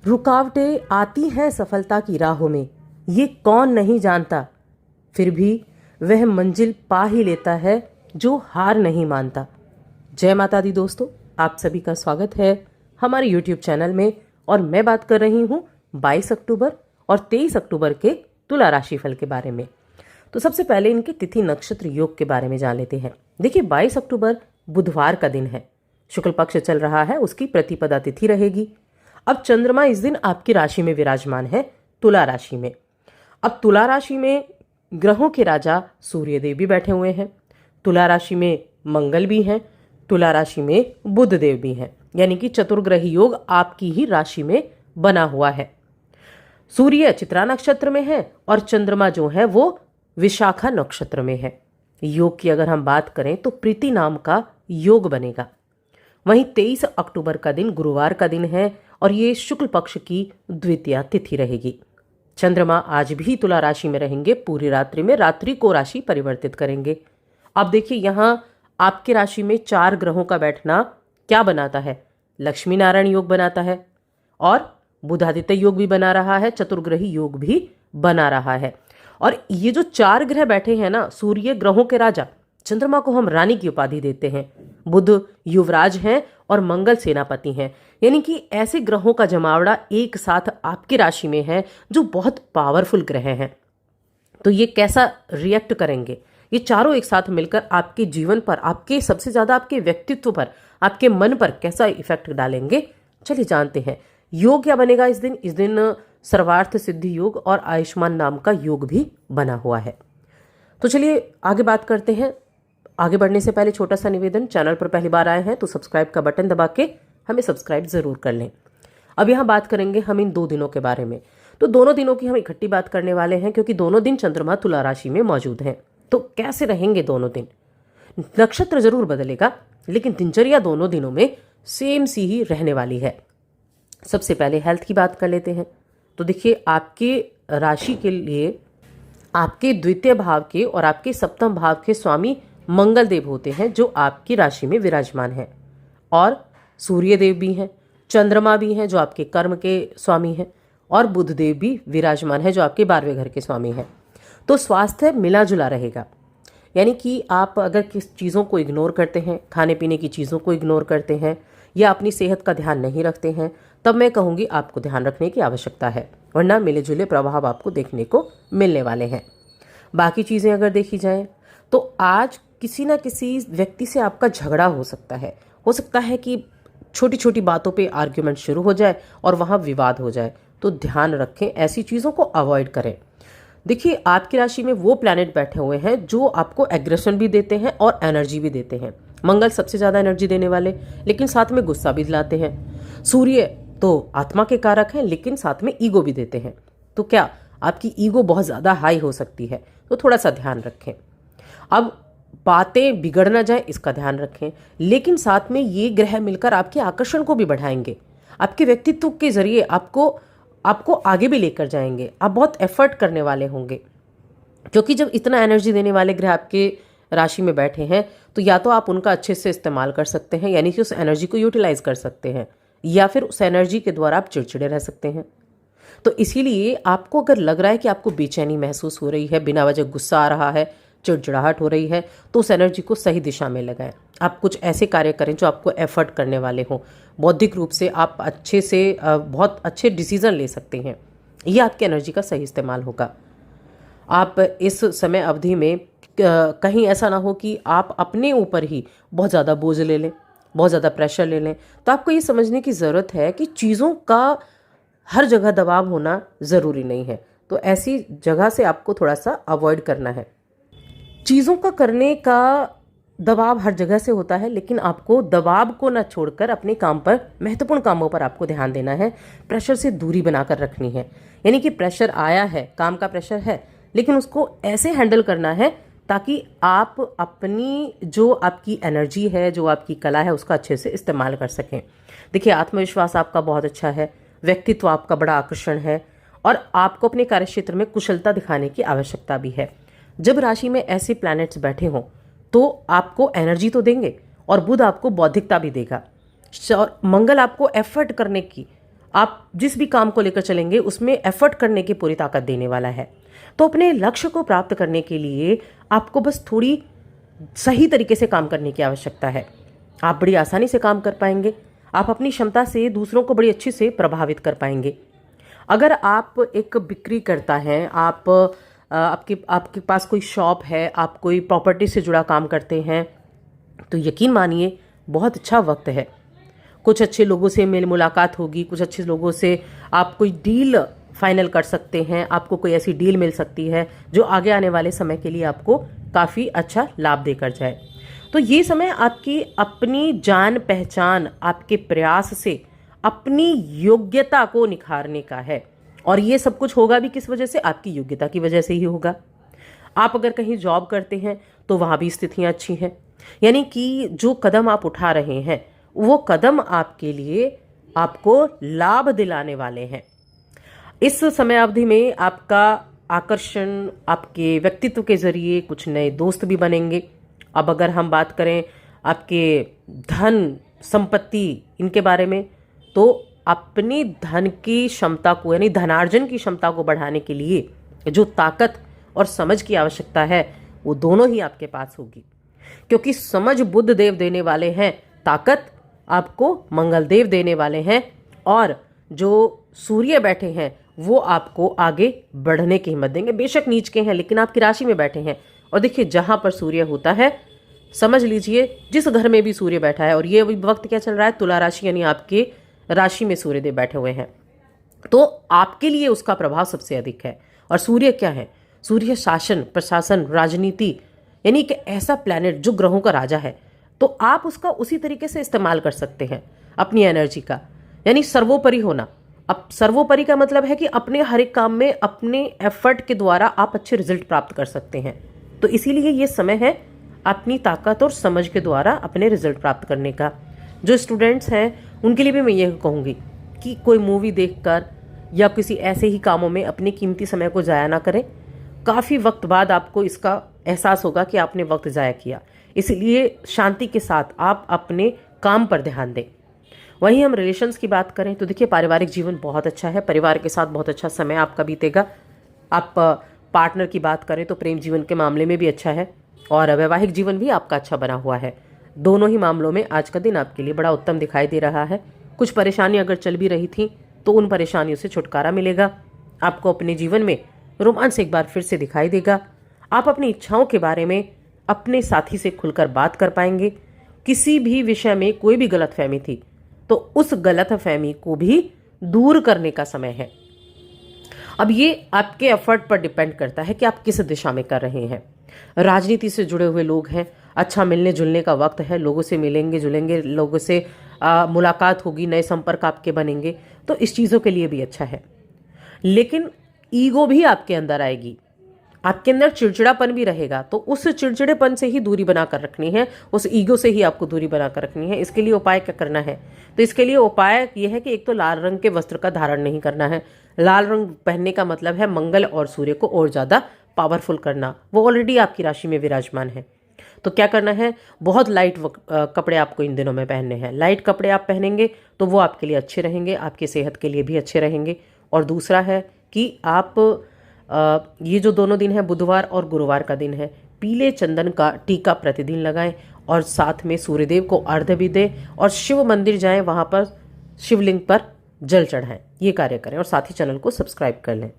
रुकावटें आती हैं सफलता की राहों में, ये कौन नहीं जानता। फिर भी वह मंजिल पा ही लेता है जो हार नहीं मानता। जय माता दी दोस्तों, आप सभी का स्वागत है हमारे YouTube चैनल में। और मैं बात कर रही हूँ 22 अक्टूबर और 23 अक्टूबर के तुला राशिफल के बारे में। तो सबसे पहले इनके तिथि नक्षत्र योग के बारे में जान लेते हैं। देखिए 22 अक्टूबर बुधवार का दिन है, शुक्ल पक्ष चल रहा है, उसकी प्रतिपदा तिथि रहेगी। अब चंद्रमा इस दिन आपकी राशि में विराजमान है, तुला राशि में। अब तुला राशि में ग्रहों के राजा सूर्यदेव भी बैठे हुए हैं, तुला राशि में मंगल भी हैं, तुला राशि में बुध देव भी हैं, यानी कि चतुर्ग्रही योग आपकी ही राशि में बना हुआ है। सूर्य चित्रा नक्षत्र में है और चंद्रमा जो है वो विशाखा नक्षत्र में है। योग की अगर हम बात करें तो प्रीति नाम का योग बनेगा। वहीं 23 अक्टूबर का दिन गुरुवार का दिन है और ये शुक्ल पक्ष की द्वितीया तिथि रहेगी। चंद्रमा आज भी तुला राशि में रहेंगे पूरी रात्रि में, रात्रि को राशि परिवर्तित करेंगे। अब देखिए यहाँ आपकी राशि में 4 ग्रहों का बैठना क्या बनाता है, लक्ष्मी नारायण योग बनाता है और बुधादित्य योग भी बना रहा है, चतुर्ग्रही योग भी बना रहा है। और ये जो 4 ग्रह बैठे हैं ना, सूर्य ग्रहों के राजा, चंद्रमा को हम रानी की उपाधि देते हैं, बुध युवराज हैं और मंगल सेनापति हैं। यानी कि ऐसे ग्रहों का जमावड़ा एक साथ आपकी राशि में है जो बहुत पावरफुल ग्रह हैं। तो ये कैसा रिएक्ट करेंगे, ये चारों एक साथ मिलकर आपके जीवन पर, आपके सबसे ज्यादा आपके व्यक्तित्व पर, आपके मन पर कैसा इफेक्ट डालेंगे, चलिए जानते हैं। योग क्या बनेगा इस दिन? इस दिन सर्वार्थ सिद्धि योग और आयुष्मान नाम का योग भी बना हुआ है। तो चलिए आगे बात करते हैं। आगे बढ़ने से पहले छोटा सा निवेदन, चैनल पर पहली बार आए हैं तो सब्सक्राइब का बटन दबा के हमें सब्सक्राइब जरूर कर लें। अब यहाँ बात करेंगे हम इन 2 दिनों के बारे में। तो दोनों दिनों की हम इकट्ठी बात करने वाले हैं क्योंकि दोनों दिन चंद्रमा तुला राशि में मौजूद हैं। तो कैसे रहेंगे दोनों दिन? नक्षत्र जरूर बदलेगा लेकिन दिनचर्या दोनों दिनों में सेम सी ही रहने वाली है। सबसे पहले हेल्थ की बात कर लेते हैं। तो देखिए आपके राशि के लिए आपके द्वितीय भाव के और आपके सप्तम भाव के स्वामी मंगल देव होते हैं जो आपकी राशि में विराजमान हैं, और सूर्य देव भी हैं, चंद्रमा भी हैं जो आपके कर्म के स्वामी हैं, और बुध देव भी विराजमान है जो आपके 12वें घर के स्वामी हैं। तो स्वास्थ्य मिला जुला रहेगा। यानी कि आप अगर किस चीज़ों को इग्नोर करते हैं, खाने पीने की चीज़ों को इग्नोर करते हैं या अपनी सेहत का ध्यान नहीं रखते हैं, तब मैं कहूँगी आपको ध्यान रखने की आवश्यकता है, वरना मिले जुले प्रभाव आपको देखने को मिलने वाले हैं। बाकी चीज़ें अगर देखी जाएं तो आज किसी ना किसी व्यक्ति से आपका झगड़ा हो सकता है कि छोटी छोटी बातों पे आर्ग्यूमेंट शुरू हो जाए और वहाँ विवाद हो जाए। तो ध्यान रखें, ऐसी चीज़ों को अवॉइड करें। देखिए आपकी राशि में वो प्लैनेट बैठे हुए हैं जो आपको एग्रेशन भी देते हैं और एनर्जी भी देते हैं। मंगल सबसे ज़्यादा एनर्जी देने वाले, लेकिन साथ में गुस्सा भी दिलाते हैं। सूर्य तो आत्मा के कारक हैं लेकिन साथ में ईगो भी देते हैं। तो क्या आपकी ईगो बहुत ज़्यादा हाई हो सकती है, तो थोड़ा सा ध्यान रखें। अब बातें बिगड़ ना जाए इसका ध्यान रखें, लेकिन साथ में ये ग्रह मिलकर आपके आकर्षण को भी बढ़ाएंगे, आपके व्यक्तित्व के जरिए आपको आगे भी लेकर जाएंगे। आप बहुत एफर्ट करने वाले होंगे क्योंकि जब इतना एनर्जी देने वाले ग्रह आपके राशि में बैठे हैं तो या तो आप उनका अच्छे से इस्तेमाल कर सकते हैं, यानी कि उस एनर्जी को यूटिलाइज कर सकते हैं, या फिर उस एनर्जी के द्वारा आप चिड़चिड़े रह सकते हैं। तो इसीलिए आपको अगर लग रहा है कि आपको बेचैनी महसूस हो रही है, बिना वजह गुस्सा आ रहा है, चिड़चिड़ाहट हो रही है, तो उस एनर्जी को सही दिशा में लगाएं। आप कुछ ऐसे कार्य करें जो आपको एफर्ट करने वाले हों। बौद्धिक रूप से आप अच्छे से बहुत अच्छे डिसीजन ले सकते हैं। ये आपकी एनर्जी का सही इस्तेमाल होगा। आप इस समय अवधि में कहीं ऐसा ना हो कि आप अपने ऊपर ही बहुत ज़्यादा बोझ ले लें, बहुत ज़्यादा प्रेशर ले लें। तो आपको ये समझने की ज़रूरत है कि चीज़ों का हर जगह दबाव होना ज़रूरी नहीं है। तो ऐसी जगह से आपको थोड़ा सा अवॉइड करना है। चीज़ों का करने का दबाव हर जगह से होता है, लेकिन आपको दबाव को न छोड़कर अपने काम पर, महत्वपूर्ण कामों पर आपको ध्यान देना है। प्रेशर से दूरी बनाकर रखनी है। यानी कि प्रेशर आया है, काम का प्रेशर है, लेकिन उसको ऐसे हैंडल करना है ताकि आप अपनी जो आपकी एनर्जी है, जो आपकी कला है, उसका अच्छे से इस्तेमाल कर सकें। देखिए आत्मविश्वास आपका बहुत अच्छा है, व्यक्तित्व आपका बड़ा आकर्षण है और आपको अपने कार्यक्षेत्र में कुशलता दिखाने की आवश्यकता भी है। जब राशि में ऐसे प्लैनेट्स बैठे हों तो आपको एनर्जी तो देंगे और बुध आपको बौद्धिकता भी देगा और मंगल आपको एफर्ट करने की, आप जिस भी काम को लेकर चलेंगे उसमें एफर्ट करने की पूरी ताकत देने वाला है। तो अपने लक्ष्य को प्राप्त करने के लिए आपको बस थोड़ी सही तरीके से काम करने की आवश्यकता है। आप बड़ी आसानी से काम कर पाएंगे। आप अपनी क्षमता से दूसरों को बड़ी अच्छी से प्रभावित कर पाएंगे। अगर आप एक बिक्री करता है, आपके पास कोई शॉप है, आप कोई प्रॉपर्टी से जुड़ा काम करते हैं, तो यकीन मानिए बहुत अच्छा वक्त है। कुछ अच्छे लोगों से मेल मुलाकात होगी, कुछ अच्छे लोगों से आप कोई डील फाइनल कर सकते हैं। आपको कोई ऐसी डील मिल सकती है जो आगे आने वाले समय के लिए आपको काफ़ी अच्छा लाभ देकर जाए। तो ये समय आपकी अपनी जान पहचान, आपके प्रयास से अपनी योग्यता को निखारने का है। और ये सब कुछ होगा भी किस वजह से? आपकी योग्यता की वजह से ही होगा। आप अगर कहीं जॉब करते हैं तो वहाँ भी स्थितियाँ अच्छी हैं, यानी कि जो कदम आप उठा रहे हैं वो कदम आपके लिए आपको लाभ दिलाने वाले हैं। इस समय अवधि में आपका आकर्षण आपके व्यक्तित्व के जरिए कुछ नए दोस्त भी बनेंगे। अब अगर हम बात करें आपके धन संपत्ति इनके बारे में, तो अपनी धन की क्षमता को यानी धनार्जन की क्षमता को बढ़ाने के लिए जो ताकत और समझ की आवश्यकता है वो दोनों ही आपके पास होगी, क्योंकि समझ बुध देव देने वाले हैं, ताकत आपको मंगल देव देने वाले हैं, और जो सूर्य बैठे हैं वो आपको आगे बढ़ने की हिम्मत देंगे। बेशक नीच के हैं लेकिन आपकी राशि में बैठे हैं। और देखिए जहां पर सूर्य होता है, समझ लीजिए जिस घर में भी सूर्य बैठा है, और ये वक्त क्या चल रहा है, तुला राशि यानी आपके राशि में सूर्यदेव बैठे हुए हैं, तो आपके लिए उसका प्रभाव सबसे अधिक है। और सूर्य क्या है? सूर्य शासन, प्रशासन, राजनीति, यानी कि ऐसा प्लैनेट जो ग्रहों का राजा है। तो आप उसका उसी तरीके से इस्तेमाल कर सकते हैं अपनी एनर्जी का, यानी सर्वोपरि होना। अब सर्वोपरि का मतलब है कि अपने हर एक काम में अपने एफर्ट के द्वारा आप अच्छे रिजल्ट प्राप्त कर सकते हैं। तो इसीलिए ये समय है अपनी ताकत और समझ के द्वारा अपने रिजल्ट प्राप्त करने का। जो स्टूडेंट्स हैं उनके लिए भी मैं ये कहूँगी कि कोई मूवी देखकर या किसी ऐसे ही कामों में अपने कीमती समय को ज़ाया ना करें। काफ़ी वक्त बाद आपको इसका एहसास होगा कि आपने वक्त ज़ाया किया। इसलिए शांति के साथ आप अपने काम पर ध्यान दें। वहीं हम रिलेशंस की बात करें तो देखिए पारिवारिक जीवन बहुत अच्छा है, परिवार के साथ बहुत अच्छा समय आपका बीतेगा। आप पार्टनर की बात करें तो प्रेम जीवन के मामले में भी अच्छा है, और वैवाहिक जीवन भी आपका अच्छा बना हुआ है। दोनों ही मामलों में आज का दिन आपके लिए बड़ा उत्तम दिखाई दे रहा है। कुछ परेशानी अगर चल भी रही थी तो उन परेशानियों से छुटकारा मिलेगा। आपको अपने जीवन में रोमांस एक बार फिर से दिखाई देगा। आप अपनी इच्छाओं के बारे में अपने साथी से खुलकर बात कर पाएंगे। किसी भी विषय में कोई भी गलतफहमी थी तो उस गलतफहमी को भी दूर करने का समय है। अब ये आपके एफर्ट पर डिपेंड करता है कि आप किस दिशा में कर रहे हैं। राजनीति से जुड़े हुए लोग हैं, अच्छा मिलने जुलने का वक्त है, लोगों से मिलेंगे जुलेंगे, लोगों से मुलाकात होगी, नए संपर्क आपके बनेंगे, तो इस चीज़ों के लिए भी अच्छा है। लेकिन ईगो भी आपके अंदर आएगी, आपके अंदर चिड़चिड़ापन भी रहेगा, तो उस चिड़चिड़ेपन से ही दूरी बनाकर रखनी है, उस ईगो से ही आपको दूरी बनाकर रखनी है। इसके लिए उपाय क्या करना है? तो इसके लिए उपाय यह है कि एक तो लाल रंग के वस्त्र का धारण नहीं करना है। लाल रंग पहनने का मतलब है मंगल और सूर्य को और ज़्यादा पावरफुल करना, वो ऑलरेडी आपकी राशि में विराजमान है। तो क्या करना है, बहुत लाइट कपड़े आपको इन दिनों में पहनने हैं। लाइट कपड़े आप पहनेंगे तो वो आपके लिए अच्छे रहेंगे, आपकी सेहत के लिए भी अच्छे रहेंगे। और दूसरा है कि आप ये जो दोनों दिन है, बुधवार और गुरुवार का दिन है, पीले चंदन का टीका प्रतिदिन लगाएं और साथ में सूर्यदेव को अर्घ्य भी दें और शिव मंदिर जाएं, वहाँ पर शिवलिंग पर जल चढ़ाएं। ये कार्य करें और साथ ही चैनल को सब्सक्राइब कर लें।